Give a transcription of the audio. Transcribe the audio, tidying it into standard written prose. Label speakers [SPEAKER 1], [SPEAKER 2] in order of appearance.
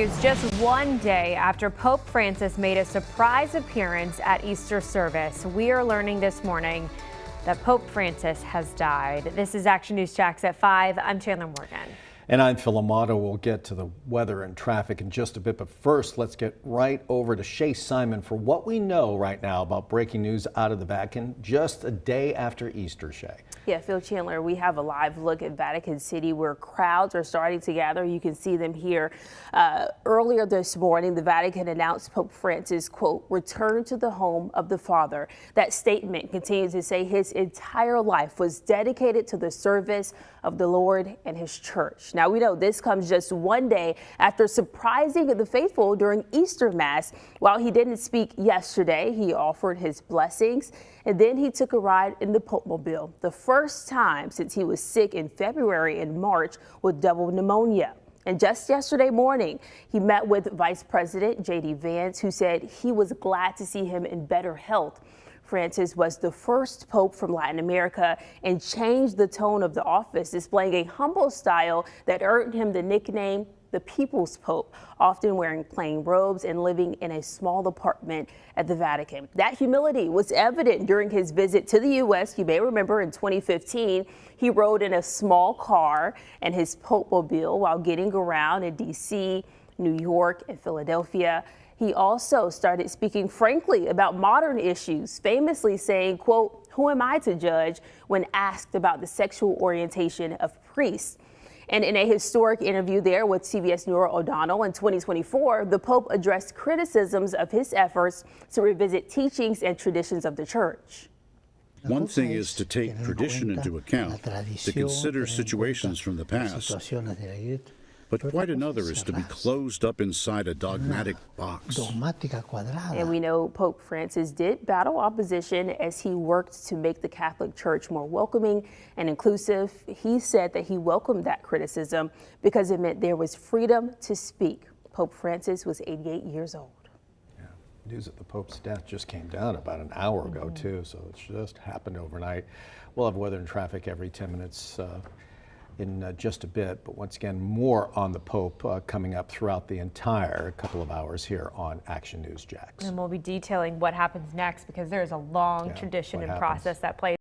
[SPEAKER 1] It's just one day after Pope Francis made a surprise appearance at Easter service. We are learning this morning that Pope Francis has died. This is Action News Jacks at 5. I'm Chandler Morgan.
[SPEAKER 2] And I'm Phil Amato. We'll get to the weather and traffic in just a bit, but first let's get right over to Shay Simon for what we know right now about breaking news out of the Vatican just a day after Easter, Shay.
[SPEAKER 3] Yeah, Phil, Chandler, we have a live look at Vatican City where crowds are starting to gather. You can see them here. Earlier this morning, the Vatican announced Pope Francis, quote, return to the home of the Father. That statement continues to say his entire life was dedicated to the service of the Lord and his church. Now, we know this comes just one day after surprising the faithful during Easter Mass. While he didn't speak yesterday, he offered his blessings, and then he took a ride in the Pope-mobile, the first time since he was sick in February and March with double pneumonia. And just yesterday morning, he met with Vice President J.D. Vance, who said he was glad to see him in better health. Francis was the first pope from Latin America and changed the tone of the office, displaying a humble style that earned him the nickname the People's Pope, often wearing plain robes and living in a small apartment at the Vatican. That humility was evident during his visit to the U.S. You may remember in 2015, he rode in a small car and his Pope-mobile while getting around in D.C., New York, and Philadelphia. He also started speaking frankly about modern issues, famously saying, quote, who am I to judge, when asked about the sexual orientation of priests. And in a historic interview there with CBS Nora O'Donnell in 2024, the Pope addressed criticisms of his efforts to revisit teachings and traditions of the church.
[SPEAKER 4] One thing is to take tradition into account, to consider situations from the past. But quite another is to be closed up inside a dogmatic box.
[SPEAKER 3] And we know Pope Francis did battle opposition as he worked to make the Catholic Church more welcoming and inclusive. He said that he welcomed that criticism because it meant there was freedom to speak. Pope Francis was 88 years old.
[SPEAKER 2] Yeah. News that the Pope's death just came down about an hour ago, too, so it's just happened overnight. We'll have weather and traffic every 10 minutes. In just a bit, but once again, more on the Pope coming up throughout the entire couple of hours here on Action News Jacks.
[SPEAKER 1] And we'll be detailing what happens next because there's a long tradition and process that plays